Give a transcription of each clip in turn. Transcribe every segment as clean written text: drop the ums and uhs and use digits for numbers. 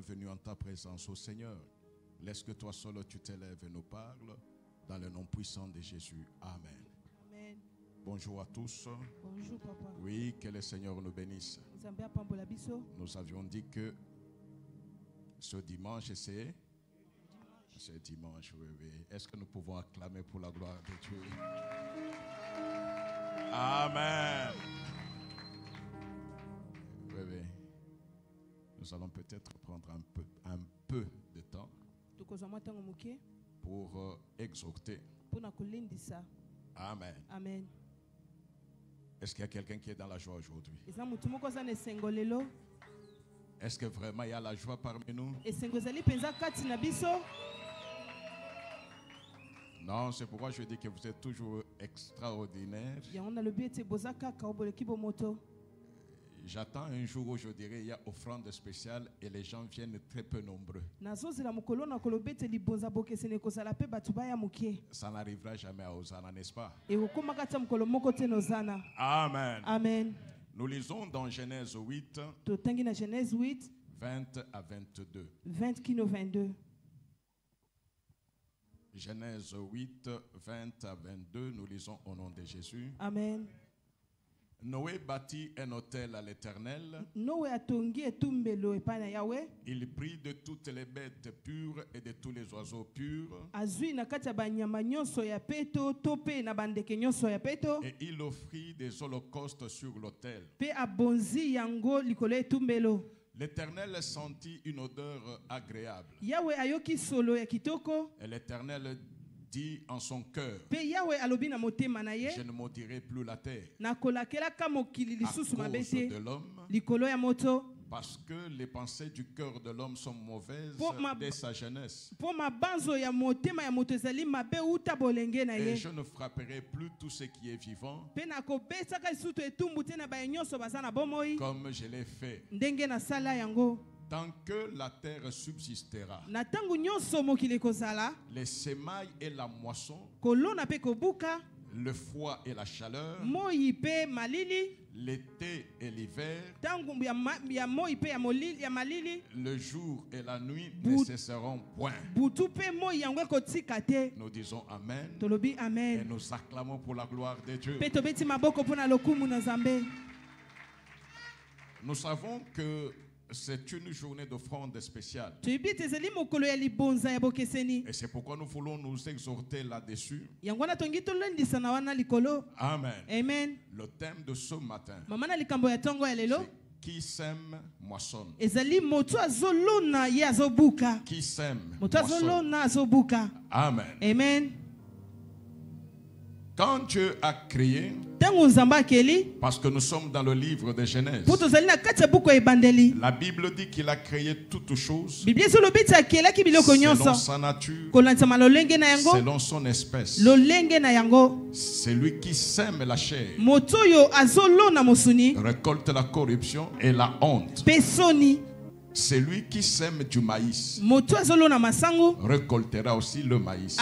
venus en ta présence, ô Seigneur. Laisse que toi seul tu t'élèves et nous parles dans le nom puissant de Jésus. Amen. Amen. Bonjour à tous. Bonjour papa. Oui, que le Seigneur nous bénisse. Nous avions dit que ce dimanche c'est dimanche, oui, oui. Est-ce que nous pouvons acclamer pour la gloire de Dieu? Amen. Oui, oui. Nous allons peut-être prendre un peu de temps pour exhorter. Amen. Amen. Est-ce qu'il y a quelqu'un qui est dans la joie aujourd'hui? Est-ce que vraiment il y a la joie parmi nous? Non, c'est pourquoi je dis que vous êtes toujours extraordinaire. J'attends un jour où je dirais il y a offrande spéciale et les gens viennent très peu nombreux. Ça n'arrivera jamais à Hosanna, n'est-ce pas? Amen. Amen. Nous lisons dans Genèse 8, 20 à 22. 20 Genèse 8, 20 à 22, nous lisons au nom de Jésus. Amen. Noé bâtit un autel à l'Éternel. Il prit de toutes les bêtes pures et de tous les oiseaux purs. Et il offrit des holocaustes sur l'autel. L'Éternel sentit une odeur agréable. Et l'Éternel dit en son cœur, je ne maudirai plus la terre à cause de l'homme, parce que les pensées du cœur de l'homme sont mauvaises dès sa jeunesse. Et je ne frapperai plus tout ce qui est vivant comme je l'ai fait. Tant que la terre subsistera, les semailles et la moisson, le froid et la chaleur, l'été et l'hiver, le jour et la nuit ne cesseront point. Nous disons Amen. Et nous acclamons pour la gloire de Dieu. Nous savons que c'est une journée d'offrande spéciale. Et c'est pourquoi nous voulons nous exhorter là-dessus. Amen. Amen. Le thème de ce matin, c'est qui sème moissonne. Qui sème moissonne. Amen. Amen. Quand Dieu a créé, parce que nous sommes dans le livre de Genèse, la Bible dit qu'il a créé toutes choses selon sa nature, selon son espèce. Celui qui sème la chair récolte la corruption et la honte. Celui qui sème du maïs récoltera aussi le maïs.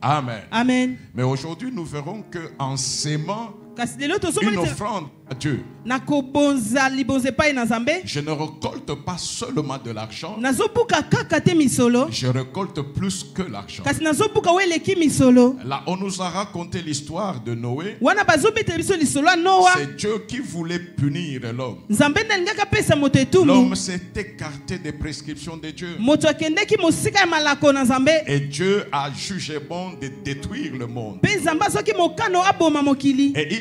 Amen. Amen. Mais aujourd'hui, nous verrons qu'en sémant une offrande à Dieu, je ne récolte pas seulement de l'argent, je récolte plus que l'argent. Là, on nous a raconté l'histoire de Noé. C'est Dieu qui voulait punir l'homme. L'homme s'est écarté des prescriptions de Dieu. Et Dieu a jugé bon de détruire le monde. Et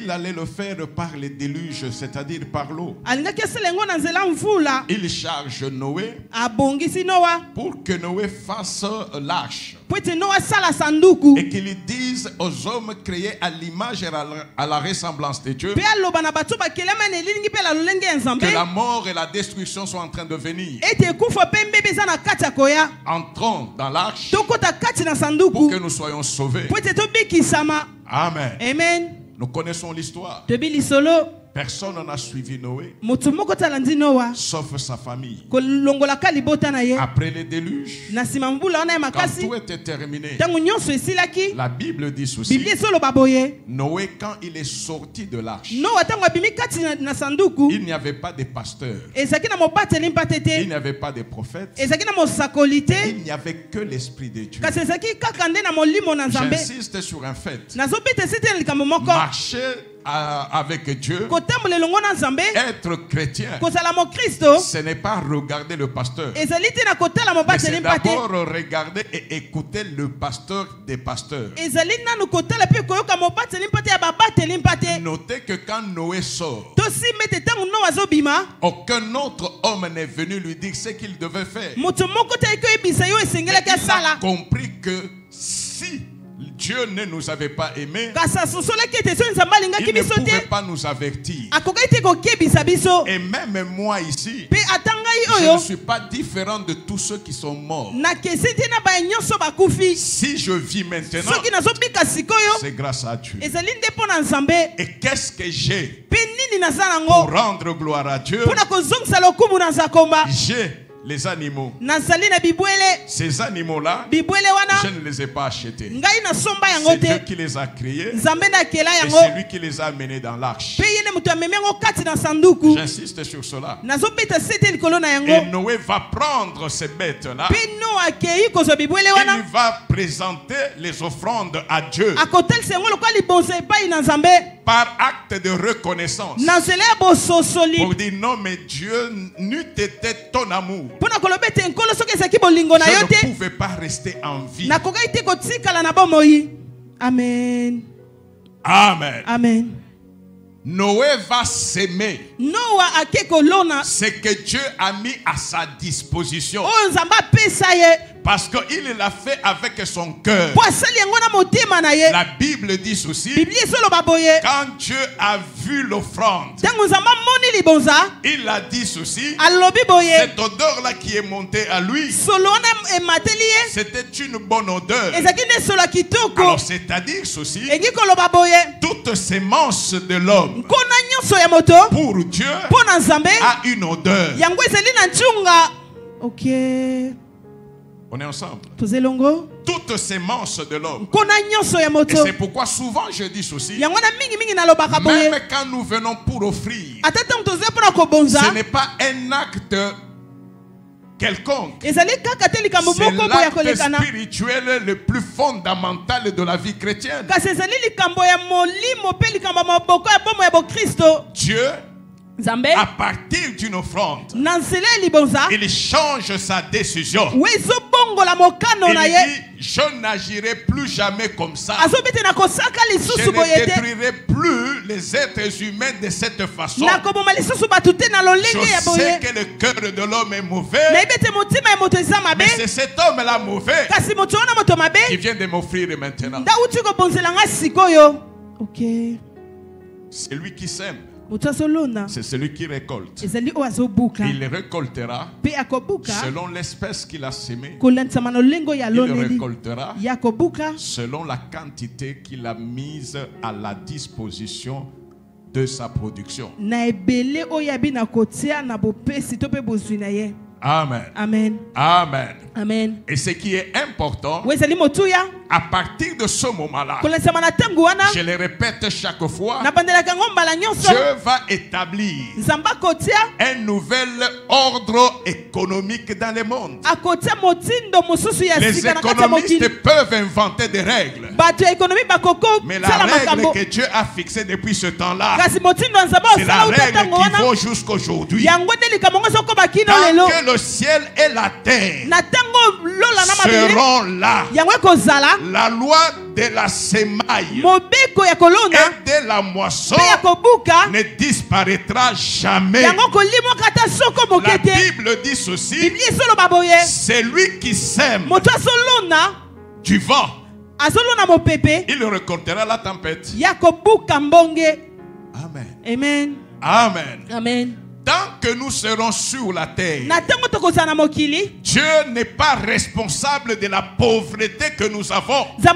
il allait le faire par les déluges, c'est-à-dire par l'eau. Il charge Noé pour que Noé fasse l'arche et qu'il dise aux hommes créés à l'image et à la ressemblance de Dieu que la mort et la destruction sont en train de venir. Entrons dans l'arche pour que nous soyons sauvés. Amen. Amen. Nous connaissons l'histoire. Personne n'a suivi Noé, sauf sa famille. Après le déluge, quand tout était terminé, la Bible dit ceci. Noé, quand il est sorti de l'arche, il n'y avait pas de pasteur, il n'y avait pas de prophète, il n'y avait que l'Esprit de Dieu. J'insiste sur un fait. Marcher avec Dieu, être chrétien, ce n'est pas regarder le pasteur, mais c'est d'abord regarder et écouter le pasteur des pasteurs. Notez que quand Noé sort, aucun autre homme n'est venu lui dire ce qu'il devait faire. Mais il a compris que si Dieu ne nous avait pas aimés, il ne pouvait pas nous avertir. Et même moi ici, je ne suis pas différent de tous ceux qui sont morts. Si je vis maintenant, c'est grâce à Dieu. Et qu'est-ce que j'ai pour rendre gloire à Dieu? J'ai les animaux. Ces animaux-là, je ne les ai pas achetés. C'est Dieu qui les a créés. Et c'est lui qui les a menés dans l'arche. J'insiste sur cela. Et Noé va prendre ces bêtes-là. Il va présenter les offrandes à Dieu par acte de reconnaissance. Pour dire non, mais Dieu, n'eût été ton amour, je ne pouvais pas rester en vie. Amen. Amen. Amen. Noé va s'aimer ce que Dieu a mis à sa disposition, parce qu'il l'a fait avec son cœur. La Bible dit ceci: quand Dieu a vu l'offrande, il a dit ceci: cette odeur-là qui est montée à lui, c'était une bonne odeur. Alors c'est-à-dire ceci: toute sémence de l'homme pour Dieu a une odeur. Ok. On est ensemble. Toute sémence de l'homme. Et c'est pourquoi souvent je dis ceci: même quand nous venons pour offrir, ce n'est pas un acte quelconque. C'est l'acte spirituel le plus fondamental de la vie chrétienne. Dieu, à partir d'une offrande, il change sa décision. Il dit: je n'agirai plus jamais comme ça. Je ne détruirai plus les êtres humains de cette façon. Je sais que le cœur de l'homme est mauvais, mais c'est cet homme-là mauvais qui vient de m'offrir maintenant. C'est lui qui sème, c'est celui qui récolte. Il récoltera selon l'espèce qu'il a semée. Il récoltera selon la quantité qu'il a mise à la disposition de sa production. Amen. Amen. Amen. Amen. Et ce qui est important, à partir de ce moment-là, je le répète chaque fois, Dieu va établir un nouvel ordre économique dans le monde. Les économistes peuvent inventer des règles, mais la règle que Dieu a fixée depuis ce temps-là, c'est la règle qui vaut jusqu'aujourd'hui. Tant que le ciel et la terre seront là, la loi de la semaille et de la moisson ne disparaîtra jamais. La Bible dit ceci: c'est lui qui sème du vent, il récoltera la tempête. Amen. Amen. Amen. Tant que nous serons sur la terre, Dieu n'est pas responsable de la pauvreté que nous avons. Dieu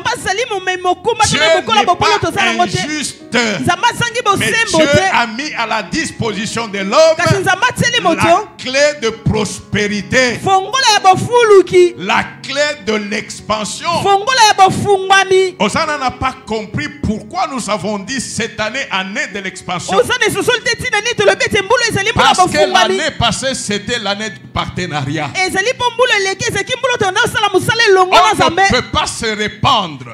n'est pas injuste. Mais Dieu a mis à la disposition de l'homme la clé de prospérité, la clé de l'expansion. Osana n'a pas compris pourquoi nous avons dit cette année de l'expansion. Parce que l'année passée c'était l'année du partenariat. On ne peut pas se répandre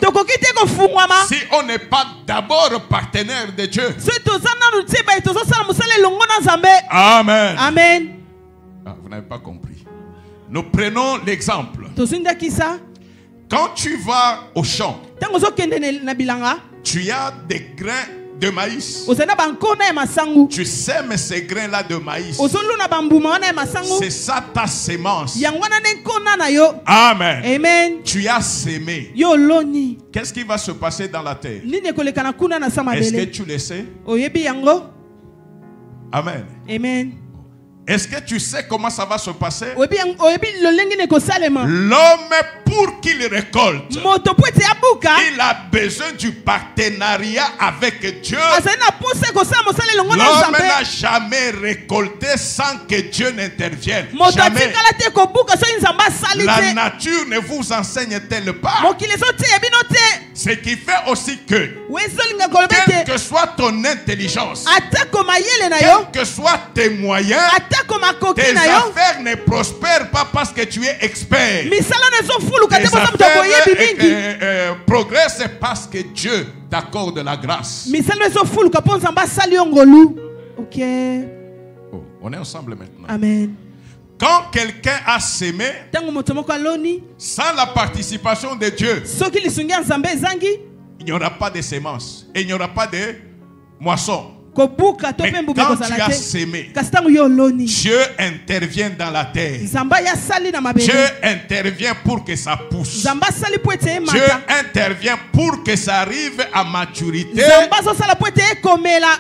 si on n'est pas d'abord partenaire de Dieu. Amen. Amen. Ah, vous n'avez pas compris. Nous prenons l'exemple. Quand tu vas au champ, tu as des grains de maïs. Tu sèmes ces grains-là de maïs. C'est ça ta sémence. Amen. Amen. Tu as sémé. Qu'est-ce qui va se passer dans la terre? Est-ce que tu le sais? Amen. Amen. Est-ce que tu sais comment ça va se passer? L'homme, pour qu'il récolte, il a besoin du partenariat avec Dieu. L'homme n'a jamais récolté sans que Dieu n'intervienne. Jamais. La nature ne vous enseigne-t-elle pas? Ce qui fait aussi que, quelle que soit ton intelligence, quels que soient tes moyens, tes affaires ne prospèrent pas parce que tu es expert. Tes affaires progressent parce que Dieu t'accorde la grâce. Oh, on est ensemble maintenant. Amen. Quand quelqu'un a sémé, sans la participation de Dieu, il n'y aura pas de semences et il n'y aura pas de moisson. Mais quand tu as sémé, Dieu intervient dans la terre. Dieu intervient pour que ça pousse. Dieu intervient pour que ça arrive à maturité.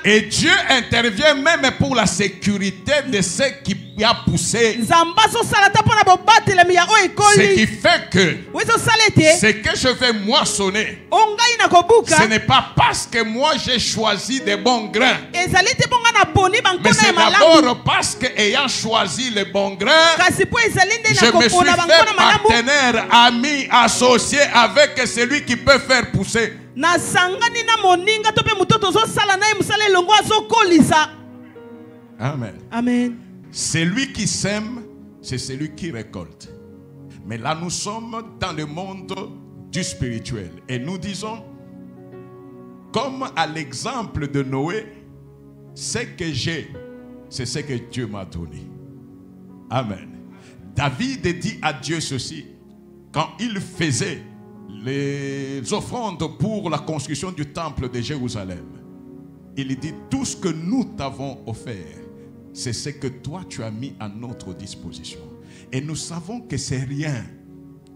Et Dieu intervient même pour la sécurité de ceux qui a poussé. Ce qui fait que ce que je vais moissonner, ce n'est pas parce que moi j'ai choisi des bons grains, mais c'est d'abord parce que ayant choisi les bons grains, je me suis fait partenaire, ami, associé avec celui qui peut faire pousser. Amen. Amen. Celui qui sème, c'est celui qui récolte. Mais là, nous sommes dans le monde du spirituel. Et nous disons, comme à l'exemple de Noé, ce que j'ai, c'est ce que Dieu m'a donné. Amen. David dit à Dieu ceci, quand il faisait les offrandes pour la construction du temple de Jérusalem. Il dit, tout ce que nous t'avons offert, c'est ce que toi tu as mis à notre disposition. Et nous savons que c'est rien.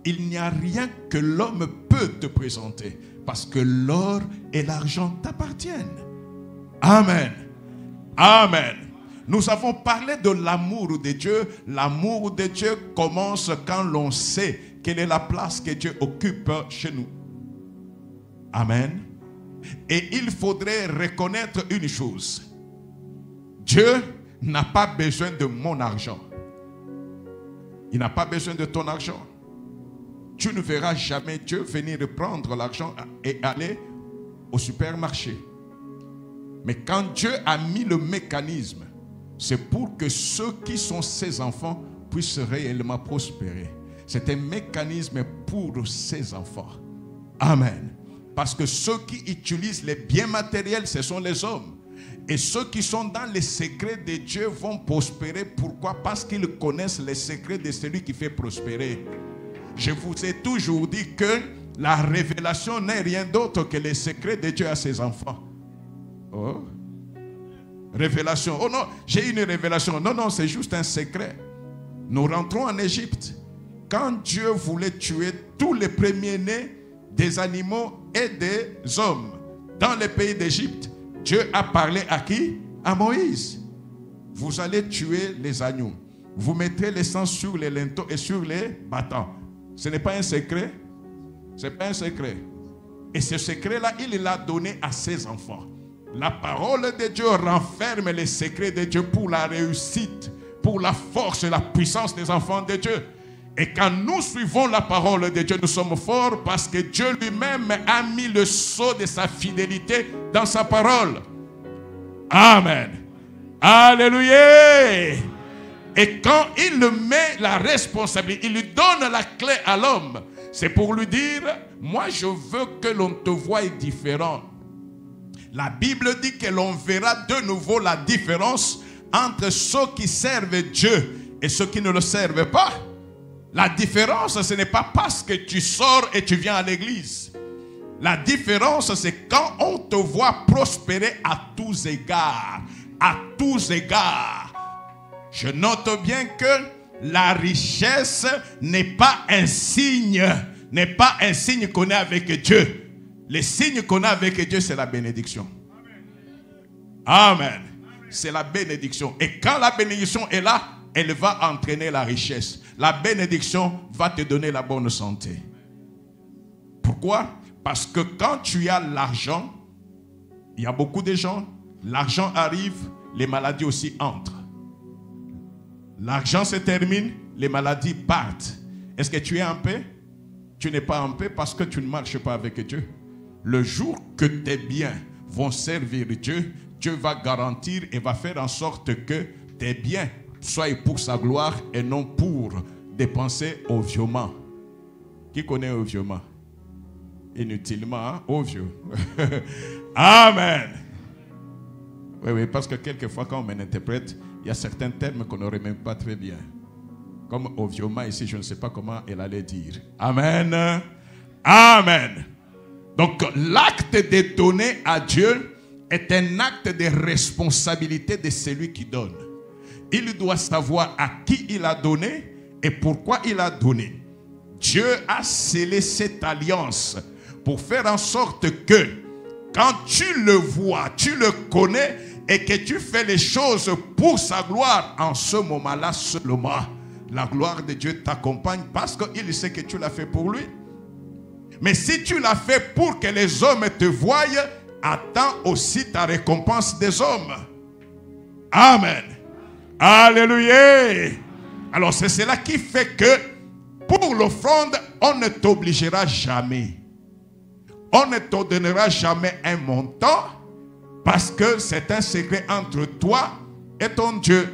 Il n'y a rien que l'homme peut te présenter, parce que l'or et l'argent t'appartiennent. Amen. Amen. Nous avons parlé de l'amour de Dieu. L'amour de Dieu commence quand l'on sait quelle est la place que Dieu occupe chez nous. Amen. Et il faudrait reconnaître une chose. Dieu n'a pas besoin de mon argent. Il n'a pas besoin de ton argent. Tu ne verras jamais Dieu venir prendre l'argent et aller au supermarché. Mais quand Dieu a mis le mécanisme, c'est pour que ceux qui sont ses enfants puissent réellement prospérer. C'est un mécanisme pour ses enfants. Amen. Parce que ceux qui utilisent les biens matériels, ce sont les hommes. Et ceux qui sont dans les secrets de Dieu vont prospérer. Pourquoi? Parce qu'ils connaissent les secrets de celui qui fait prospérer. Je vous ai toujours dit que la révélation n'est rien d'autre que les secrets de Dieu à ses enfants. Oh. Révélation. Oh non, j'ai une révélation. Non, non, c'est juste un secret. Nous rentrons en Égypte. Quand Dieu voulait tuer tous les premiers-nés des animaux et des hommes dans le pays d'Égypte, Dieu a parlé à qui? À Moïse. vous allez tuer les agneaux. Vous mettrez le sang sur les linteaux et sur les battants. Ce n'est pas un secret. Ce n'est pas un secret. Et ce secret-là, il l'a donné à ses enfants. La parole de Dieu renferme les secrets de Dieu pour la réussite, pour la force et la puissance des enfants de Dieu. Et quand nous suivons la parole de Dieu, nous sommes forts parce que Dieu lui-même a mis le sceau de sa fidélité dans sa parole. Amen. Alléluia. Et quand il met la responsabilité, il lui donne la clé à l'homme, c'est pour lui dire, moi je veux que l'on te voie différent. La Bible dit que l'on verra de nouveau la différence entre ceux qui servent Dieu et ceux qui ne le servent pas. La différence, ce n'est pas parce que tu sors et tu viens à l'église. La différence, c'est quand on te voit prospérer à tous égards. À tous égards. Je note bien que la richesse n'est pas un signe qu'on est avec Dieu. Le signe qu'on a avec Dieu, c'est la bénédiction. Amen. C'est la bénédiction. Et quand la bénédiction est là, elle va entraîner la richesse. La bénédiction va te donner la bonne santé. Pourquoi? Parce que quand tu as l'argent, il y a beaucoup de gens, l'argent arrive, les maladies aussi entrent. L'argent se termine, les maladies partent. Est-ce que tu es en paix? Tu n'es pas en paix parce que tu ne marches pas avec Dieu. Le jour que tes biens vont servir Dieu, Dieu va garantir et va faire en sorte que tes biens soient pour sa gloire et non pour dépenser ovioment. Qui connaît ovioment? Inutilement, hein? Ovio. Amen. Oui, parce que quelquefois quand on m'interprète, il y a certains termes qu'on n'aurait même pas très bien. Comme ovioment ici, je ne sais pas comment elle allait dire. Amen. Amen. Donc l'acte de donner à Dieu est un acte de responsabilité de celui qui donne. Il doit savoir à qui il a donné et pourquoi il a donné. Dieu a scellé cette alliance pour faire en sorte que quand tu le vois, tu le connais et que tu fais les choses pour sa gloire, en ce moment-là seulement, la gloire de Dieu t'accompagne parce qu'il sait que tu l'as fait pour lui. Mais si tu l'as fait pour que les hommes te voient, attends aussi ta récompense des hommes. Amen. Alléluia. Alors c'est cela qui fait que pour l'offrande, on ne t'obligera jamais. On ne te donnera jamais un montant parce que c'est un secret entre toi et ton Dieu.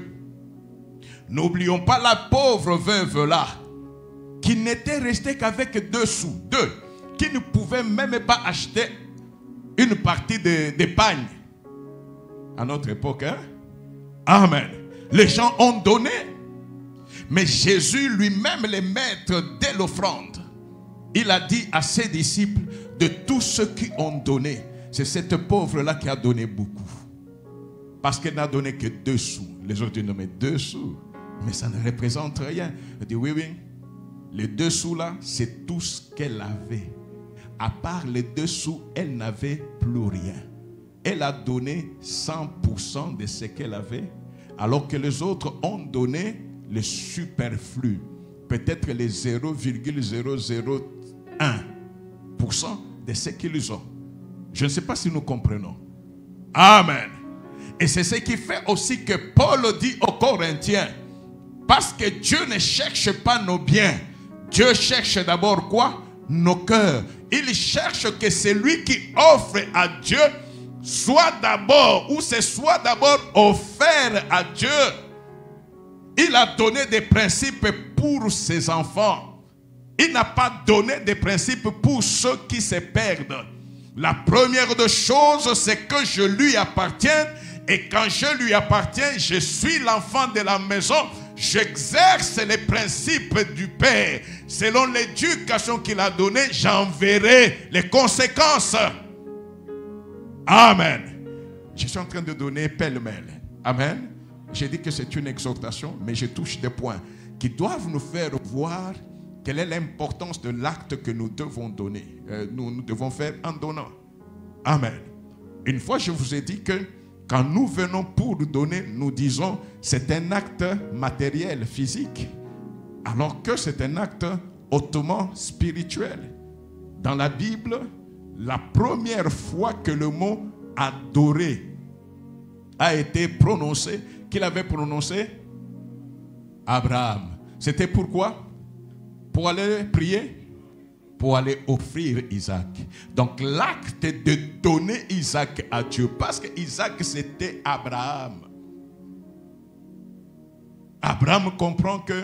N'oublions pas la pauvre veuve là qui n'était restée qu'avec 2 sous. 2. Qui ne pouvait même pas acheter une partie d'épargne. À notre époque, hein? Amen. Les gens ont donné. Mais Jésus lui-même, le maître de l'offrande, il a dit à ses disciples, de tous ceux qui ont donné, c'est cette pauvre-là qui a donné beaucoup. Parce qu'elle n'a donné que 2 sous. Les autres disent, non mais 2 sous, mais ça ne représente rien. Il dit, oui, les 2 sous-là, c'est tout ce qu'elle avait. À part les 2 sous, elle n'avait plus rien. Elle a donné 100% de ce qu'elle avait, alors que les autres ont donné le superflu. Peut-être les 0,001% de ce qu'ils ont. Je ne sais pas si nous comprenons. Amen. Et c'est ce qui fait aussi que Paul dit aux Corinthiens, parce que Dieu ne cherche pas nos biens. Dieu cherche d'abord quoi? Nos cœurs. Il cherche que celui qui offre à Dieu soit d'abord, ou ce soit d'abord offert à Dieu. Il a donné des principes pour ses enfants. Il n'a pas donné des principes pour ceux qui se perdent. La première des choses, c'est que je lui appartiens. Et quand je lui appartiens, je suis l'enfant de la maison. J'exerce les principes du Père. Selon l'éducation qu'il a donnée, j'en verrai les conséquences. Amen. Je suis en train de donner pêle-mêle. Amen. J'ai dit que c'est une exhortation, mais je touche des points qui doivent nous faire voir quelle est l'importance de l'acte que nous devons donner. Nous devons faire en donnant. Amen. Une fois, je vous ai dit que Quand nous venons pour donner, nous disons c'est un acte matériel, physique, alors que c'est un acte hautement spirituel. Dans la Bible, la première fois que le mot adorer a été prononcé, qu'il avait prononcé Abraham. C'était pourquoi? Pour aller prier? Pour aller offrir Isaac. Donc l'acte de donner Isaac à Dieu, parce que Isaac c'était Abraham. Abraham comprend que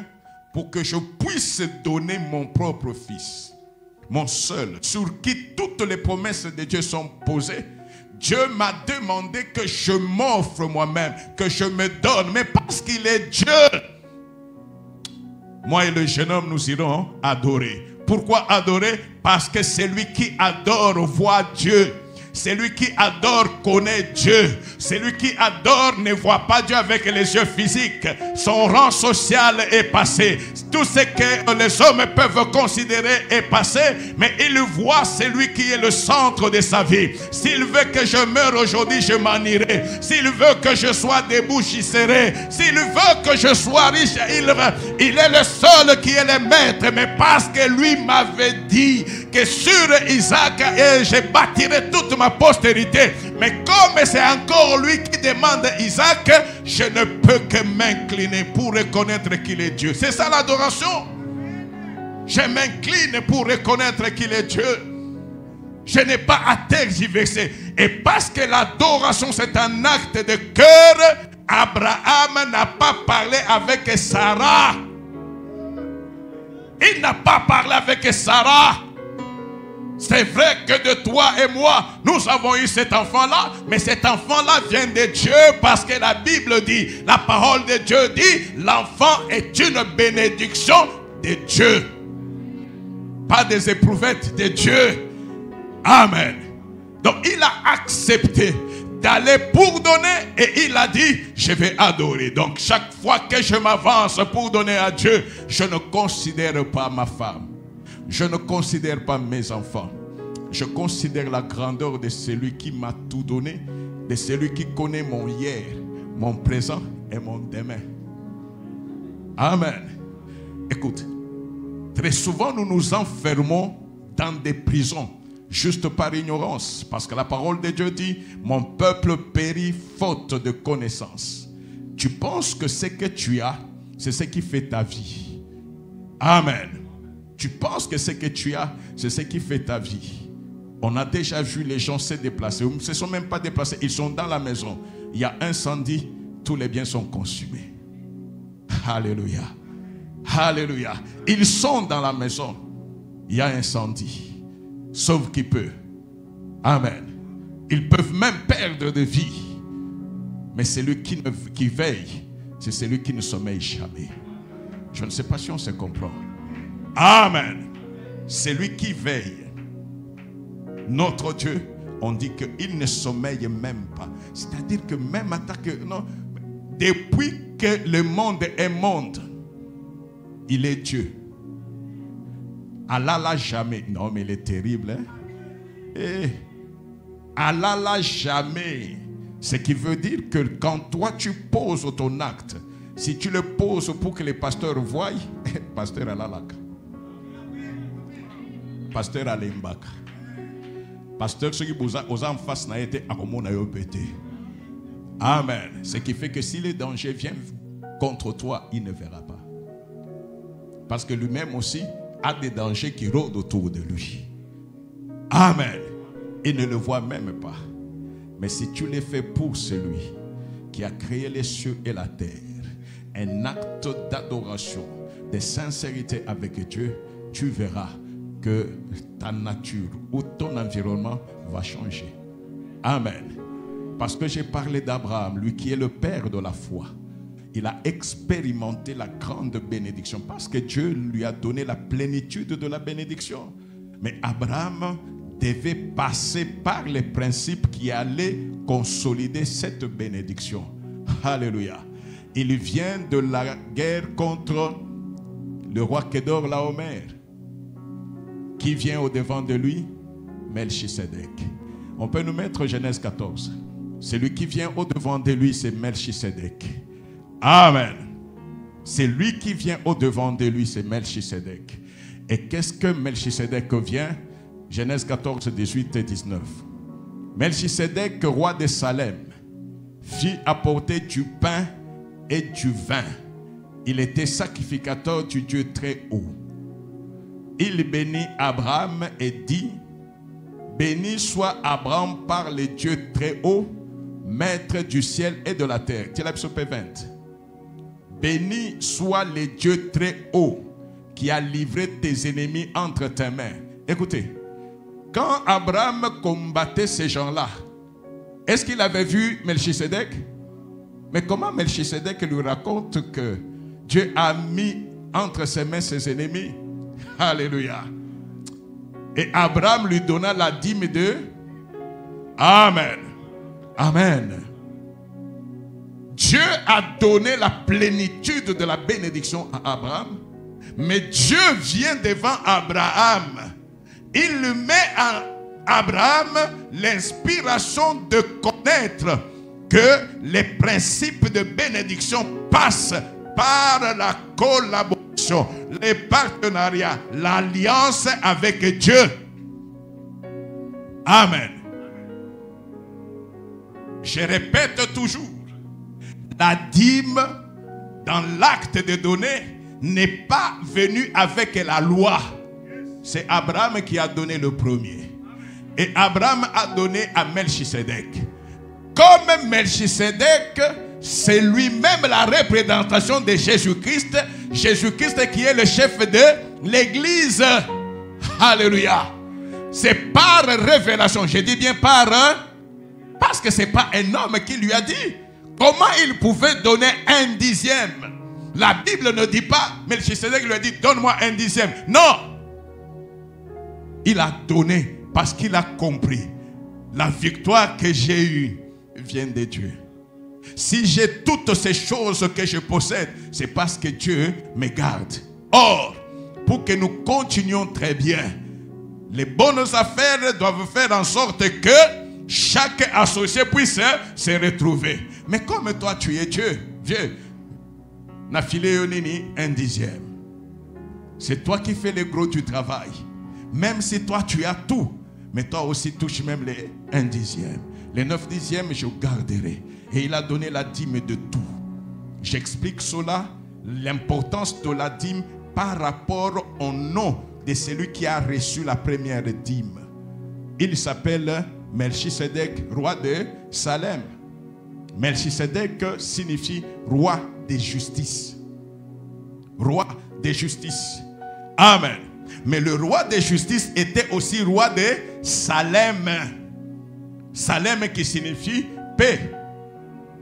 pour que je puisse donner mon propre fils, mon seul, sur qui toutes les promesses de Dieu sont posées, Dieu m'a demandé que je m'offre moi-même, que je me donne, mais parce qu'il est Dieu. Moi et le jeune homme, nous irons adorer. Pourquoi adorer? Parce que celui qui adore voit Dieu. Celui qui adore connaît Dieu. Celui qui adore ne voit pas Dieu avec les yeux physiques. Son rang social est passé. Tout ce que les hommes peuvent considérer est passé. Mais il voit celui qui est le centre de sa vie. S'il veut que je meure aujourd'hui, je m'en irai. S'il veut que je sois debout, j'y serai. S'il veut que je sois riche, il est le seul qui est le maître. Mais parce que lui m'avait dit que sur Isaac, je bâtirai toute ma postérité. Mais comme c'est encore lui qui demande Isaac, je ne peux que m'incliner pour reconnaître qu'il est Dieu. C'est ça l'adoration. Je m'incline pour reconnaître qu'il est Dieu. Je n'ai pas à tergiverser. Et parce que l'adoration c'est un acte de cœur, Abraham n'a pas parlé avec Sarah. Il n'a pas parlé avec Sarah. C'est vrai que de toi et moi, nous avons eu cet enfant-là, mais cet enfant-là vient de Dieu parce que la Bible dit, la parole de Dieu dit, l'enfant est une bénédiction de Dieu. Pas des éprouvettes de Dieu. Amen. Donc il a accepté d'aller pour donner et il a dit, je vais adorer. Donc chaque fois que je m'avance pour donner à Dieu, je ne considère pas ma femme. Je ne considère pas mes enfants. Je considère la grandeur de celui qui m'a tout donné, de celui qui connaît mon hier, mon présent et mon demain. Amen. Écoute, très souvent nous nous enfermons dans des prisons juste par ignorance, parce que la parole de Dieu dit, mon peuple périt faute de connaissance. Tu penses que ce que tu as, c'est ce qui fait ta vie. Amen. Tu penses que ce que tu as, c'est ce qui fait ta vie. On a déjà vu les gens se déplacer. Ils ne se sont même pas déplacés. Ils sont dans la maison. Il y a incendie. Tous les biens sont consumés. Alléluia. Alléluia. Ils sont dans la maison. Il y a incendie. Sauf qui peut. Amen. Ils peuvent même perdre de vie. Mais celui qui veille, c'est celui qui ne sommeille jamais. Je ne sais pas si on se comprend. Amen. Celui qui veille. Notre Dieu, on dit qu'il ne sommeille même pas. C'est-à-dire que même non, depuis que le monde est monde, il est Dieu. Allah l'a jamais. Non, mais il est terrible. Hein? Allah l'a jamais. Ce qui veut dire que quand toi tu poses ton acte, si tu le poses pour que les pasteurs voient, pasteur Alalaka, pasteur Alembaka, pasteur ceux qui posent en face n'a été à comment n'a pété. Amen. Ce qui fait que si les dangers viennent contre toi, il ne verra pas. Parce que lui-même aussi a des dangers qui rôdent autour de lui. Amen. Il ne le voit même pas. Mais si tu les fais pour celui qui a créé les cieux et la terre, un acte d'adoration, de sincérité avec Dieu, tu verras que ta nature ou ton environnement va changer. Amen. Parce que j'ai parlé d'Abraham, lui qui est le père de la foi. Il a expérimenté la grande bénédiction parce que Dieu lui a donné la plénitude de la bénédiction. Mais Abraham devait passer par les principes qui allaient consolider cette bénédiction. Alléluia. Il vient de la guerre contre le roi Kedor Laomer. Qui vient au devant de lui? Melchisedec. On peut nous mettre Genèse 14. Celui qui vient au-devant de lui, c'est Melchisedec. Amen. C'est lui qui vient au-devant de lui, c'est Melchisedec. Et qu'est-ce que Melchisedec vient? Genèse 14, 18 et 19. Melchisedec, roi de Salem, fit apporter du pain et du vin. Il était sacrificateur du Dieu très haut. Il bénit Abraham et dit: béni soit Abraham par le Dieu très haut, maître du ciel et de la terre. Tiens la psaume 20. Béni soit le Dieu très haut qui a livré tes ennemis entre tes mains. Écoutez, quand Abraham combattait ces gens-là, est-ce qu'il avait vu Melchisedec? Mais comment Melchisedec lui raconte que Dieu a mis entre ses mains ses ennemis? Alléluia. Et Abraham lui donna la dîme de... Amen. Amen. Dieu a donné la plénitude de la bénédiction à Abraham. Mais Dieu vient devant Abraham. Il met à Abraham l'inspiration de connaître que les principes de bénédiction passent par la collaboration, les partenariats, l'alliance avec Dieu. Amen. Je répète toujours, la dîme dans l'acte de donner n'est pas venue avec la loi. C'est Abraham qui a donné le premier. Et Abraham a donné à Melchisedec. Comme Melchisedec, c'est lui-même la représentation de Jésus-Christ. Jésus-Christ qui est le chef de l'Église. Alléluia. C'est par révélation. Je dis bien par... Parce que ce n'est pas un homme qui lui a dit. Comment il pouvait donner un dixième? La Bible ne dit pas, Melchisedec lui a dit, donne-moi un dixième. Non. Il a donné parce qu'il a compris. La victoire que j'ai eue vient de Dieu. Si j'ai toutes ces choses que je possède, c'est parce que Dieu me garde. Or, pour que nous continuions très bien, les bonnes affaires doivent faire en sorte que chaque associé puisse se retrouver. Mais comme toi tu es Dieu, Dieu n'a filé un dixième. C'est toi qui fais le gros du travail. Même si toi tu as tout, mais toi aussi touche même les 1 dixième. Les 9 dixièmes je garderai. Et il a donné la dîme de tout. J'explique cela, l'importance de la dîme par rapport au nom de celui qui a reçu la première dîme. Il s'appelle Melchisedec, roi de Salem. Melchisedec signifie roi de justice. Roi de justice. Amen. Mais le roi de justice était aussi roi de Salem. Salem qui signifie paix.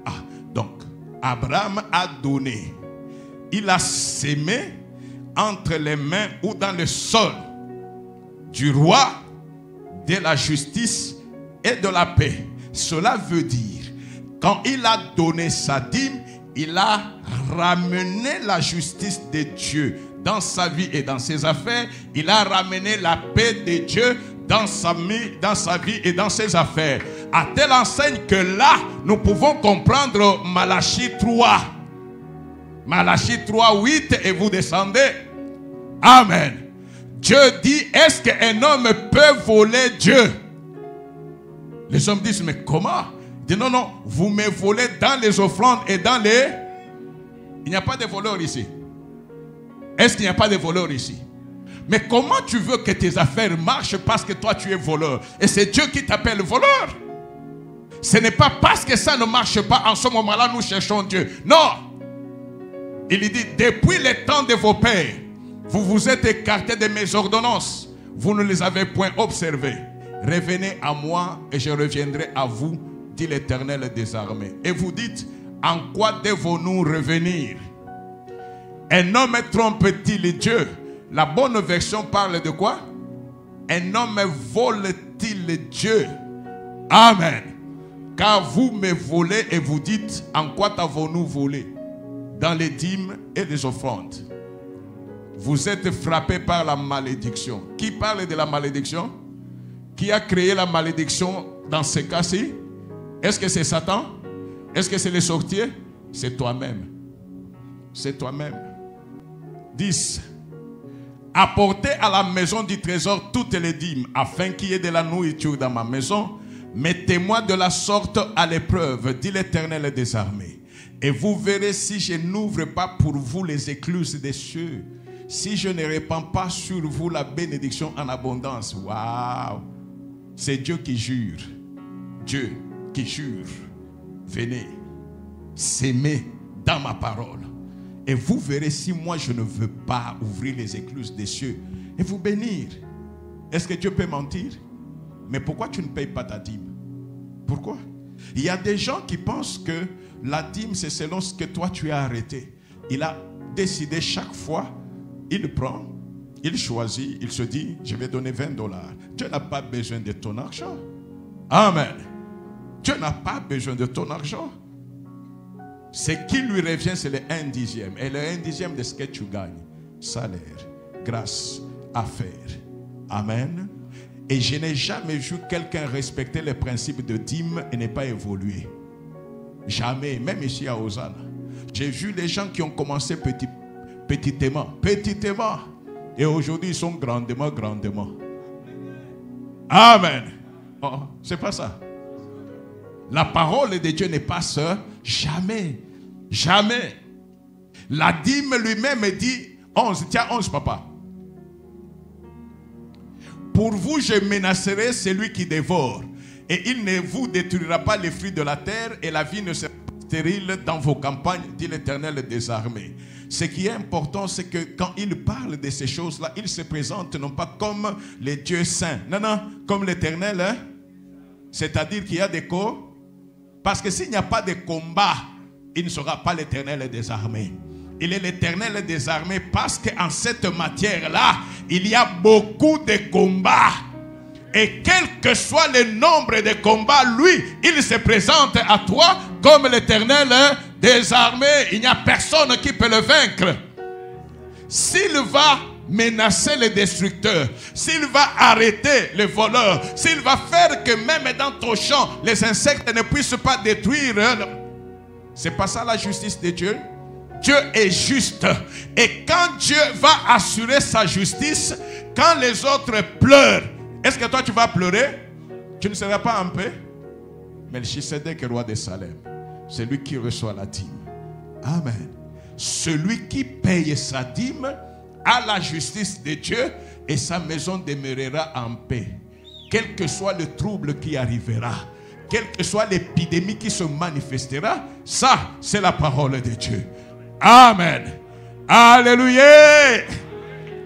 Ah, donc, Abraham a donné. Il a sémé entre les mains ou dans le sol du roi de la justice et de la paix. Cela veut dire, quand il a donné sa dîme, il a ramené la justice de Dieu dans sa vie et dans ses affaires. Il a ramené la paix de Dieu dans sa vie et dans ses affaires. À telle enseigne que là, nous pouvons comprendre Malachie 3. Malachie 3, 8, et vous descendez. Amen. Dieu dit, est-ce qu'un homme peut voler Dieu? Les hommes disent, mais comment? Il dit, non, non, vous me volez dans les offrandes et dans les... Il n'y a pas de voleurs ici. Est-ce qu'il n'y a pas de voleurs ici? Mais comment tu veux que tes affaires marchent parce que toi tu es voleur? Et c'est Dieu qui t'appelle voleur. Ce n'est pas parce que ça ne marche pas en ce moment-là nous cherchons Dieu. Non. Il dit, depuis le temps de vos pères, vous vous êtes écartés de mes ordonnances. Vous ne les avez point observées. Revenez à moi et je reviendrai à vous, dit l'Éternel des armées. Et vous dites, en quoi devons-nous revenir? Un homme trompe-t-il Dieu? La bonne version parle de quoi? Un homme vole-t-il Dieu? Amen. Car vous me volez et vous dites, en quoi t'avons-nous volé? Dans les dîmes et les offrandes. Vous êtes frappés par la malédiction. Qui parle de la malédiction? Qui a créé la malédiction dans ce cas-ci? Est-ce que c'est Satan? Est-ce que c'est les sorciers? C'est toi-même. C'est toi-même. 10. Apportez à la maison du trésor toutes les dîmes, afin qu'il y ait de la nourriture dans ma maison. Mettez-moi de la sorte à l'épreuve, dit l'Éternel des armées. Et vous verrez si je n'ouvre pas pour vous les écluses des cieux, si je ne répands pas sur vous la bénédiction en abondance. Waouh! C'est Dieu qui jure. Dieu qui jure. Venez, s'aimer dans ma parole. Et vous verrez si moi je ne veux pas ouvrir les écluses des cieux et vous bénir. Est-ce que Dieu peut mentir? Mais pourquoi tu ne payes pas ta dîme? Pourquoi? Il y a des gens qui pensent que la dîme c'est selon ce que toi tu as arrêté. Il a décidé chaque fois, il prend, il choisit, il se dit, je vais donner $20. Dieu n'a pas besoin de ton argent. Amen. Dieu n'a pas besoin de ton argent. Ce qui lui revient, c'est le 1/10. Et le 1/10 de ce que tu gagnes. Salaire, grâce, affaire. Amen. Et je n'ai jamais vu quelqu'un respecter les principes de dîme et ne pas évoluer. Jamais. Même ici à Hosanna. J'ai vu les gens qui ont commencé petitement. Et aujourd'hui, ils sont grandement. Amen. Oh, c'est pas ça. La parole de Dieu ne passe jamais. Jamais. La dîme lui-même dit 11. Tiens, 11, papa. Pour vous, je menacerai celui qui dévore. Et il ne vous détruira pas les fruits de la terre. Et la vie ne sera pas stérile dans vos campagnes, dit l'Éternel des armées. Ce qui est important, c'est que quand il parle de ces choses-là, il se présente non pas comme les dieux saints. Non, comme l'Éternel. Hein? C'est-à-dire qu'il y a des corps. Parce que s'il n'y a pas de combat, il ne sera pas l'Éternel des armées. Il est l'Éternel des armées parce qu'en cette matière-là, il y a beaucoup de combats. Et quel que soit le nombre de combats, lui, il se présente à toi comme l'Éternel des armées. Il n'y a personne qui peut le vaincre. S'il va menacer les destructeurs, s'il va arrêter les voleurs, s'il va faire que même dans ton champ, les insectes ne puissent pas détruire, c'est pas ça la justice de Dieu. Dieu est juste. Et quand Dieu va assurer sa justice, quand les autres pleurent, est-ce que toi tu vas pleurer? Tu ne seras pas en paix? Melchisedec, roi de Salem, c'est lui qui reçoit la dîme. Amen. Celui qui paye sa dîme a la justice de Dieu et sa maison demeurera en paix. Quel que soit le trouble qui arrivera, quelle que soit l'épidémie qui se manifestera, ça c'est la parole de Dieu. Amen. Alléluia.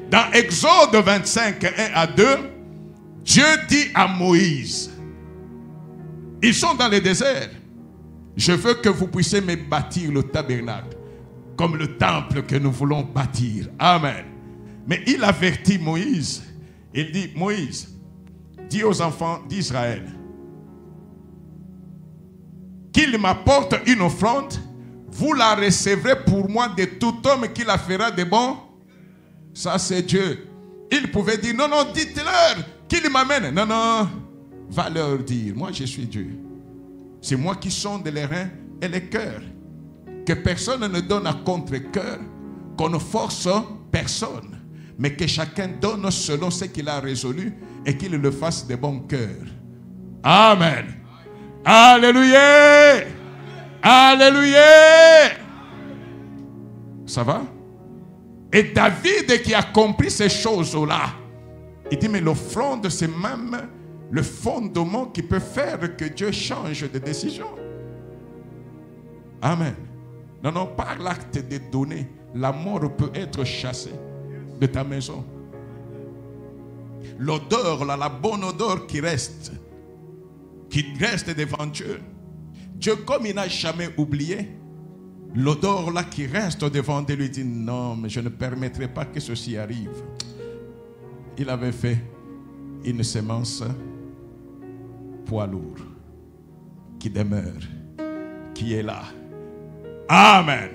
Dans Exode 25, 1 à 2, Dieu dit à Moïse, ils sont dans le désert. Je veux que vous puissiez me bâtir le tabernacle comme le temple que nous voulons bâtir. Amen. Mais il avertit Moïse. Il dit, Moïse, dis aux enfants d'Israël qu'ils m'apportent une offrande. Vous la recevrez pour moi de tout homme qui la fera de bon. Ça c'est Dieu. Il pouvait dire, non, dites-leur qu'il m'amène. Non, va leur dire, moi je suis Dieu. C'est moi qui sonde les reins et les cœurs. Que personne ne donne à contre-cœur, qu'on ne force personne, mais que chacun donne selon ce qu'il a résolu et qu'il le fasse de bon cœur. Amen. Alléluia. Alléluia. Ça va? Et David qui a compris ces choses-là, il dit, mais l'offrande c'est même le fondement qui peut faire que Dieu change de décision. Amen. Non, par l'acte de donner, la mort peut être chassée de ta maison. L'odeur, la bonne odeur qui reste devant Dieu. Dieu, comme il n'a jamais oublié, l'odeur là qui reste devant Dieu, lui dit, non, mais je ne permettrai pas que ceci arrive. Il avait fait une semence poids lourd qui demeure, qui est là. Amen.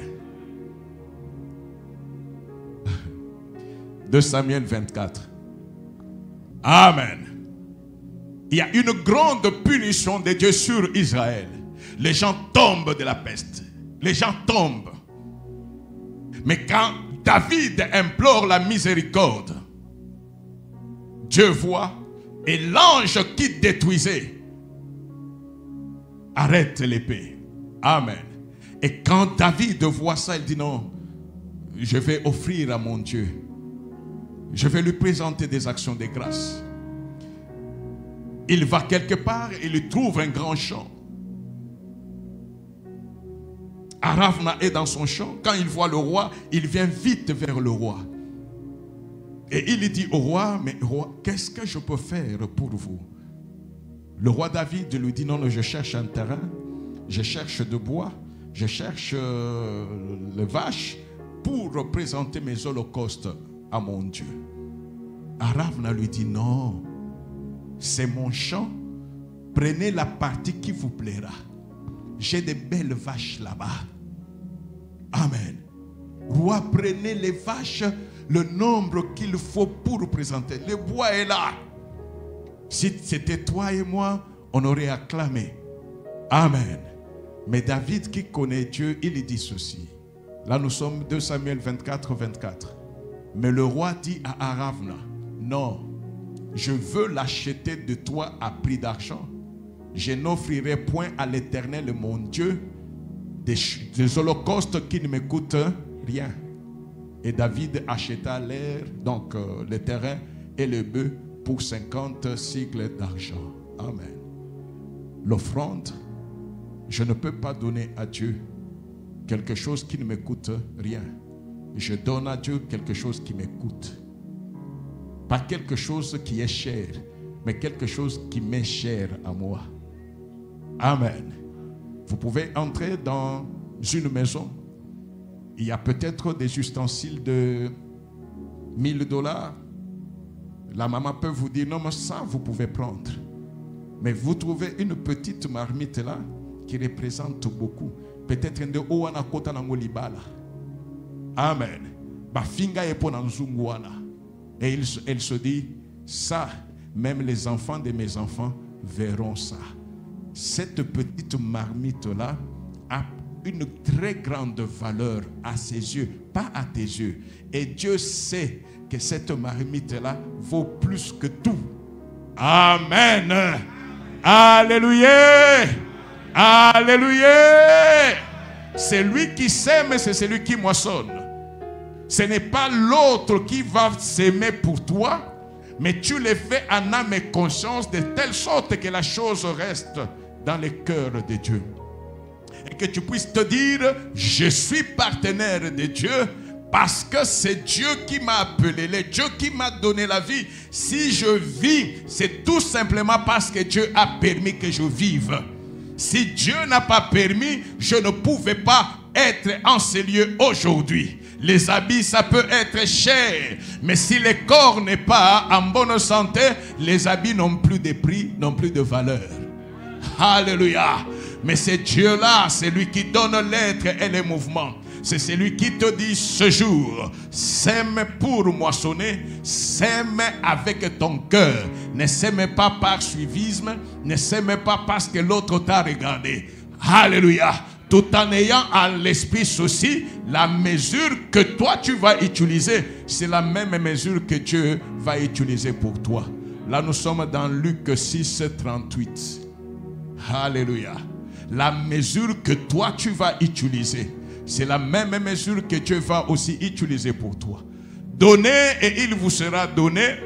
2 Samuel 24. Amen. Il y a une grande punition de Dieu sur Israël. les gens tombent de la peste. Les gens tombent. Mais quand David implore la miséricorde, Dieu voit et l'ange qui détruisait arrête l'épée. Amen. Et quand David voit ça, il dit non, je vais offrir à mon Dieu. Je vais lui présenter des actions de grâce. Il va quelque part et il trouve un grand champ. Aravna est dans son champ. Quand il voit le roi, il vient vite vers le roi. Et il dit au roi, mais roi, qu'est-ce que je peux faire pour vous? Le roi David lui dit, non, je cherche un terrain, je cherche de bois, je cherche les vaches pour représenter mes holocaustes à mon Dieu. Aravna lui dit, non, c'est mon champ, prenez la partie qui vous plaira. J'ai de belles vaches là-bas. Amen. Roi, prenez les vaches, le nombre qu'il faut pour représenter. Le bois est là. Si c'était toi et moi, on aurait acclamé. Amen. Mais David qui connaît Dieu, il dit ceci. Là nous sommes 2 Samuel 24, 24. Mais le roi dit à Aravna, non, je veux l'acheter de toi à prix d'argent. Je n'offrirai point à l'Éternel mon Dieu des holocaustes qui ne me coûtent rien. Et David acheta l'air, donc le terrain et le bœuf pour 50 cycles d'argent. Amen. L'offrande, je ne peux pas donner à Dieu quelque chose qui ne me coûte rien. Je donne à Dieu quelque chose qui me coûte. Pas quelque chose qui est cher, mais quelque chose qui m'est cher à moi. Amen. Vous pouvez entrer dans une maison. Il y a peut-être des ustensiles de $1000. La maman peut vous dire, non, mais ça, vous pouvez prendre. Mais vous trouvez une petite marmite là qui représente beaucoup. Peut-être un de Oana Kota Nangolibala. Amen. Bafinga epo nanzunguana. Et elle se dit, ça, même les enfants de mes enfants verront ça. Cette petite marmite-là a une très grande valeur à ses yeux, pas à tes yeux. Et Dieu sait que cette marmite-là vaut plus que tout. Amen. Alléluia. Alléluia. C'est lui qui sème, c'est celui qui moissonne. Ce n'est pas l'autre qui va s'aimer pour toi, mais tu le fais en âme et conscience de telle sorte que la chose reste dans le cœur de Dieu. Et que tu puisses te dire, je suis partenaire de Dieu parce que c'est Dieu qui m'a appelé, le Dieu qui m'a donné la vie. Si je vis, c'est tout simplement parce que Dieu a permis que je vive. Si Dieu n'a pas permis, je ne pouvais pas être en ces lieux aujourd'hui. Les habits, ça peut être cher, mais si le corps n'est pas en bonne santé, les habits n'ont plus de prix, n'ont plus de valeur. Alléluia. Mais c'est Dieu-là, c'est lui qui donne l'être et les mouvements. C'est celui qui te dit ce jour, sème pour moissonner, sème avec ton cœur. Ne sème pas par suivisme, ne sème pas parce que l'autre t'a regardé. Alléluia. Tout en ayant à l'esprit ceci, la mesure que toi tu vas utiliser, c'est la même mesure que Dieu va utiliser pour toi. Là nous sommes dans Luc 6, 38. Alléluia. La mesure que toi tu vas utiliser, c'est la même mesure que Dieu va aussi utiliser pour toi. Donnez et il vous sera donné.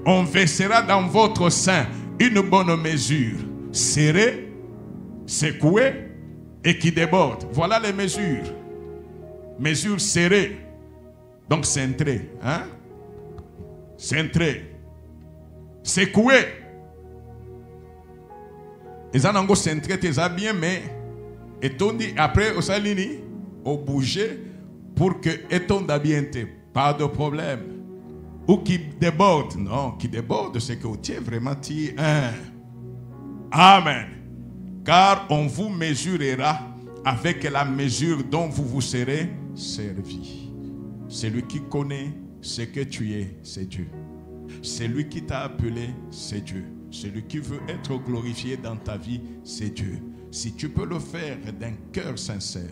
On versera dans votre sein une bonne mesure, serrée, secouée et qui déborde. Voilà les mesures. Mesures serrées. Donc cintrées. Hein? Cintrées. Secouées. Et ça n'a pas cintré tes bien, mais et on dit après au salini, au bouger pour que et ton d'habienté. Pas de problème. Ou qui déborde. Non, qui déborde, c'est que tu es vraiment un. Amen. Car on vous mesurera avec la mesure dont vous vous serez servi. Celui qui connaît ce que tu es, c'est Dieu. Celui qui t'a appelé, c'est Dieu. Celui qui veut être glorifié dans ta vie, c'est Dieu. Si tu peux le faire d'un cœur sincère,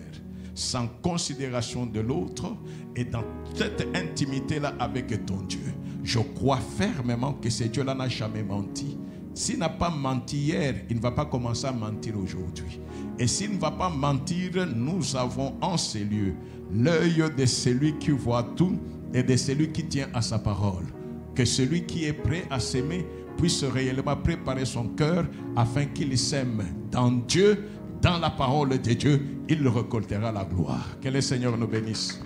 sans considération de l'autre et dans cette intimité-là avec ton Dieu, je crois fermement que ce Dieu-là n'a jamais menti. S'il n'a pas menti hier, il ne va pas commencer à mentir aujourd'hui. Et s'il ne va pas mentir, nous avons en ces lieux l'œil de celui qui voit tout et de celui qui tient à sa parole. Que celui qui est prêt à s'aimer puisse réellement préparer son cœur afin qu'il s'aime dans Dieu, dans la parole de Dieu, il récoltera la gloire. Que le Seigneur nous bénisse.